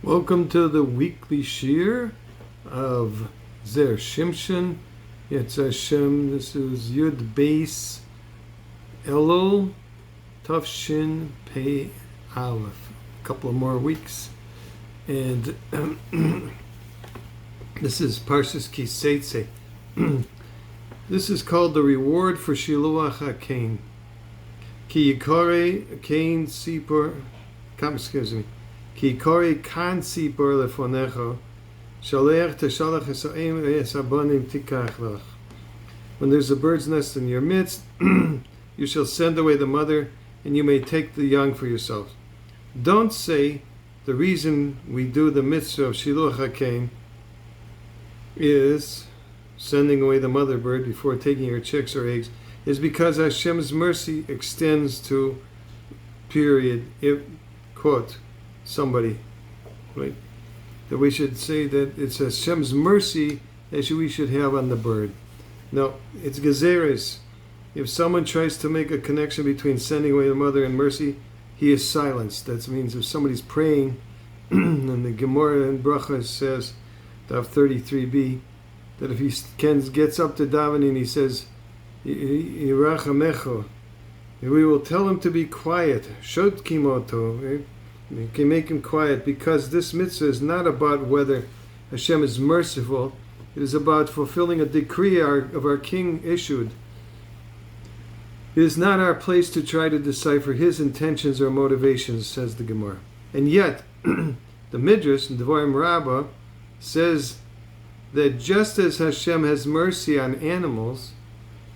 Welcome to the weekly shir of Zera Shimshon. It's Hashem. This is Yud Beis Elul Tafshin Pei Aleph. A couple of more weeks, and this is Parshas Tzeize. This is called the reward for Shiluach HaKain. Ki Yikore Kain Sipor. Excuse me. Ki kori kan sipor lefonecho, shalech teshalach esaim esabonim tikach lach. When there's a bird's nest in your midst, you shall send away the mother, and you may take the young for yourselves. Don't say the reason we do the mitzvah of Shiluach HaKain is sending away the mother bird before taking her chicks or eggs is because Hashem's mercy extends to period. Quote somebody, right? That we should say that it's Hashem's mercy that we should have on the bird. No, it's gezeres. If someone tries to make a connection between sending away the mother and mercy, he is silenced. That means if somebody's praying, and the Gemara in Brachas says, Daf 33b, that if he gets up to davening, he says, Yirachamecho, we will tell him to be quiet. Shod kimoto, right? You can make him quiet, because this mitzvah is not about whether Hashem is merciful. It is about fulfilling a decree of our King issued. It is not our place to try to decipher his intentions or motivations, says the Gemara. And yet, the Midrash in Devarim Rabbah says that just as Hashem has mercy on animals,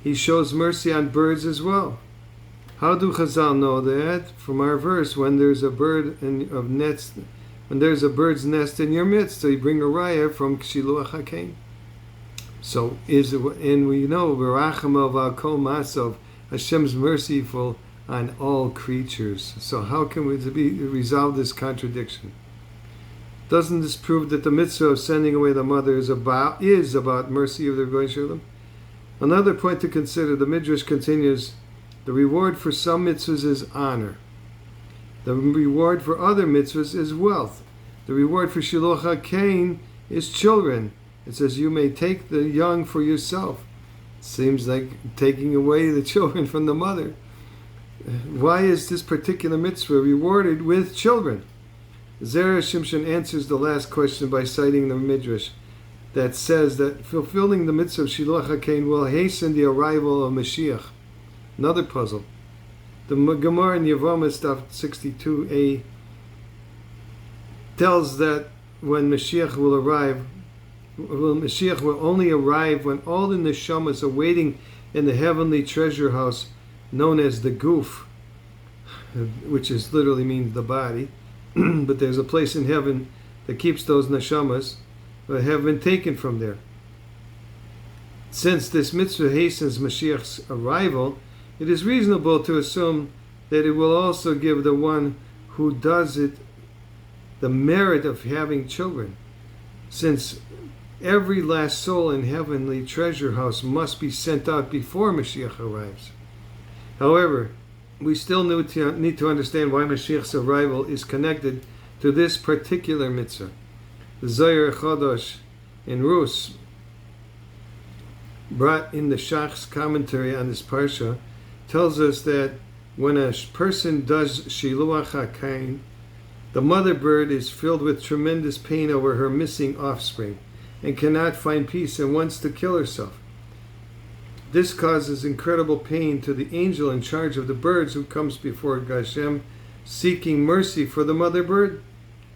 he shows mercy on birds as well. How do Chazal know that? From our verse, when there's a bird's nest in your midst, so you bring a raya from Shiluach HaKain. So and we know V'rachamav al kol masov, Hashem's merciful on all creatures. So how can we resolve this contradiction? Doesn't this prove that the mitzvah of sending away the mother is about mercy of the Rebbeinu Shalom? Another point to consider, the Midrash continues, the reward for some mitzvahs is honor. The reward for other mitzvahs is wealth. The reward for Shiluach HaKain is children. It says, you may take the young for yourself. Seems like taking away the children from the mother. Why is this particular mitzvah rewarded with children? Zera Shimshon answers the last question by citing the Midrash that says that fulfilling the mitzvah of Shiluach HaKain will hasten the arrival of Mashiach. Another puzzle. The Gemara in Yevamos Daf 62a tells that when Mashiach will arrive, Mashiach will only arrive when all the neshamas are waiting in the heavenly treasure house known as the Guf, which is literally means the body. But there's a place in heaven that keeps those neshamas that have been taken from there. Since this mitzvah hastens Mashiach's arrival, it is reasonable to assume that it will also give the one who does it the merit of having children, since every last soul in heavenly treasure house must be sent out before Mashiach arrives. However, we still need to understand why Mashiach's arrival is connected to this particular mitzvah. The Zohar Chodosh in Rus, brought in the Shach's commentary on this parsha, tells us that when a person does Shiluach HaKain, the mother bird is filled with tremendous pain over her missing offspring and cannot find peace and wants to kill herself. This causes incredible pain to the angel in charge of the birds who comes before Hashem seeking mercy for the mother bird.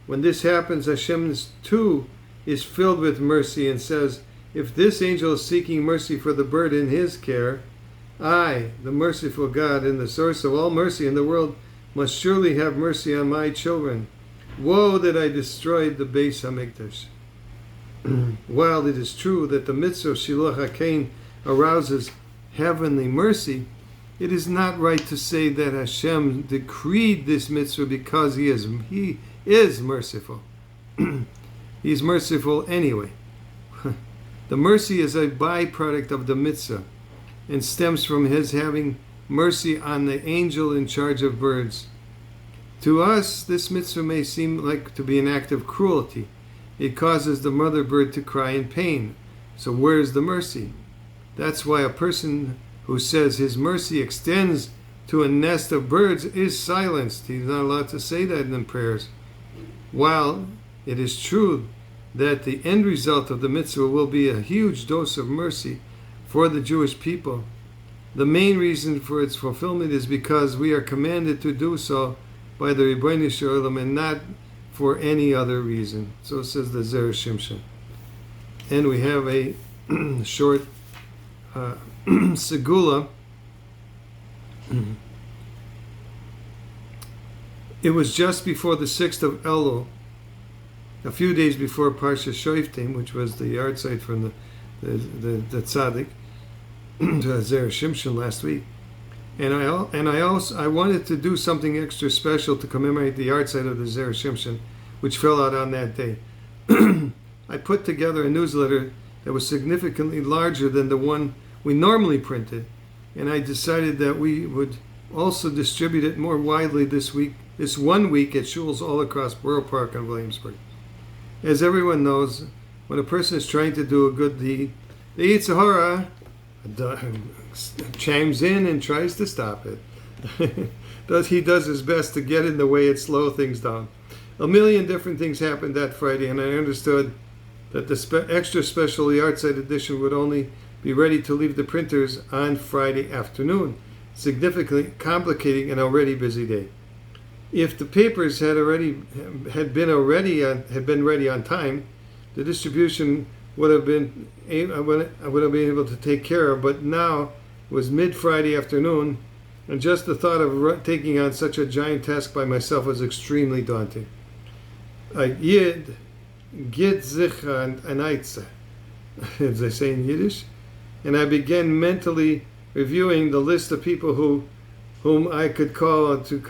When this happens, Hashem too is filled with mercy and says, if this angel is seeking mercy for the bird in his care, I, the merciful God and the source of all mercy in the world, must surely have mercy on my children. Woe that I destroyed the Beis HaMikdash. While it is true that the mitzvah of Shiluach HaKain arouses heavenly mercy, it is not right to say that Hashem decreed this mitzvah because He is merciful. He's merciful anyway. The mercy is a byproduct of the mitzvah and stems from His having mercy on the angel in charge of birds. To us, this mitzvah may seem like to be an act of cruelty. It causes the mother bird to cry in pain. So where is the mercy? That's why a person who says his mercy extends to a nest of birds is silenced. He's not allowed to say that in prayers. While it is true that the end result of the mitzvah will be a huge dose of mercy for the Jewish people, the main reason for its fulfillment is because we are commanded to do so by the Ribbono Shel Olam and not for any other reason. So says the Zera Shimshon. And we have a short segula. It was just before the 6th of Elul, a few days before Parshas Shoftim, which was the yard site from the tzaddik, Zera Shimshon last week, and I wanted to do something extra special to commemorate the yard site of the Zera Shimshon, which fell out on that day. I put together a newsletter that was significantly larger than the one we normally printed, and I decided that we would also distribute it more widely this 1 week at shuls all across Borough Park and Williamsburg. As everyone knows, when a person is trying to do a good deed, the Yetzer Hara chimes in and tries to stop it. He does his best to get in the way and slow things down. A million different things happened that Friday, and I understood that the extra special yahrzeit edition would only be ready to leave the printers on Friday afternoon, significantly complicating an already busy day. If the papers had been ready on time, the distribution would have been able to take care of. But now it was mid-Friday afternoon, and just the thought of taking on such a giant task by myself was extremely daunting. Yid git sich an Tzeize, as they say in Yiddish, and I began mentally reviewing the list of people whom I could call to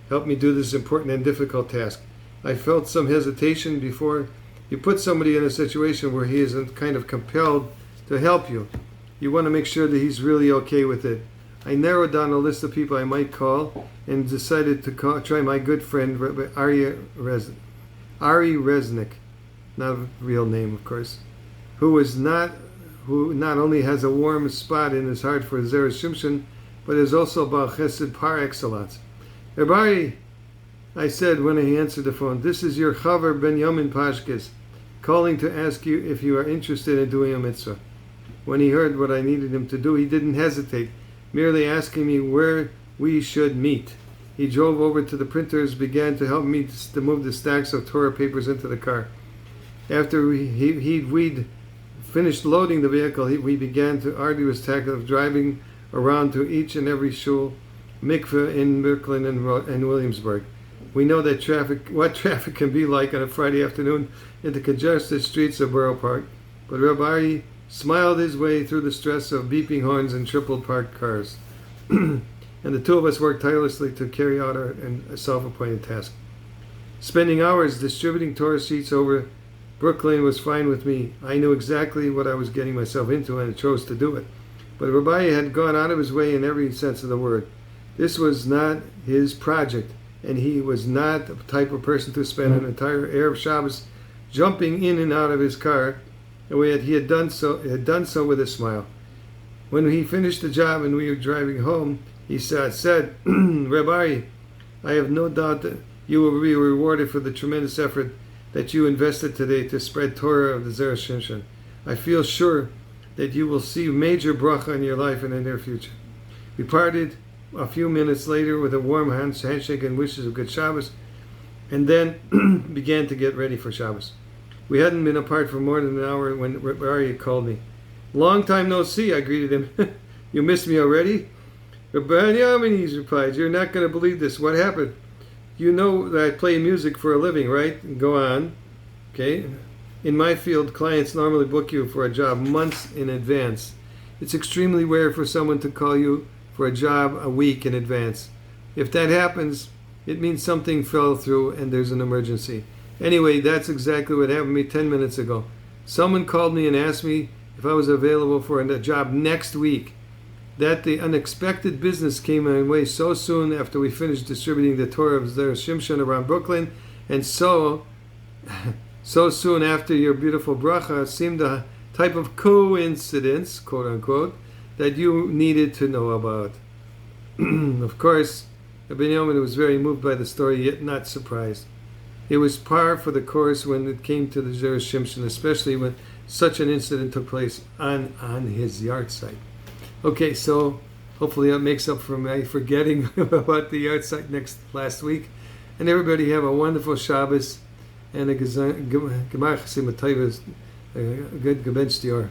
help me do this important and difficult task. I felt some hesitation before you put somebody in a situation where he is kind of compelled to help you. You want to make sure that he's really okay with it. I narrowed down a list of people I might call and decided to try my good friend Ari Resnick, not a real name of course, who not only has a warm spot in his heart for Zera Shimshon, but is also Baal Chesed par excellence. Rabbi, I said when he answered the phone, this is your Chaver Ben Yamin Pashkes, calling to ask you if you are interested in doing a mitzvah. When he heard what I needed him to do, he didn't hesitate, merely asking me where we should meet. He drove over to the printers, began to help me to move the stacks of Torah papers into the car. After we'd finished loading the vehicle, we began the arduous task of driving around to each and every shul, mikveh in Brooklyn and Williamsburg. We know that what traffic can be like on a Friday afternoon in the congested streets of Borough Park, but Rabbi smiled his way through the stress of beeping horns and triple parked cars. And the two of us worked tirelessly to carry out our self-appointed task. Spending hours distributing Torah sheets over Brooklyn was fine with me. I knew exactly what I was getting myself into and chose to do it. But Rabbi had gone out of his way in every sense of the word. This was not his project, and he was not the type of person to spend an entire Erev Shabbos jumping in and out of his car, and he had done so with a smile. When he finished the job and we were driving home, he said, Rabbi, I have no doubt that you will be rewarded for the tremendous effort that you invested today to spread Torah of the Zera Shimshon. I feel sure that you will see major bracha in your life in the near future. We parted a few minutes later with a warm handshake and wishes of good Shabbos, and then began to get ready for Shabbos. We hadn't been apart for more than an hour when Rabbi called me. Long time no see, I greeted him. You missed me already? Rabbi Yamin, he replied, you're not going to believe this. What happened? You know that I play music for a living, right? Go on. Okay. In my field, clients normally book you for a job months in advance. It's extremely rare for someone to call you for a job a week in advance. If that happens, it means something fell through and there's an emergency. Anyway, that's exactly what happened to me 10 minutes ago. Someone called me and asked me if I was available for a job next week. that the unexpected business came my way so soon after we finished distributing the Torah of Zera Shimshon around Brooklyn, and so soon after your beautiful bracha seemed a type of coincidence, quote unquote, that you needed to know about. Of course, Rabbi Yehoman was very moved by the story, yet not surprised. It was par for the course when it came to the Zera Shimshon, especially when such an incident took place on his yard site. Okay, so hopefully that makes up for my forgetting about the yard site last week. And everybody have a wonderful Shabbos and a Gemar Chasim, a good gebencht Dior.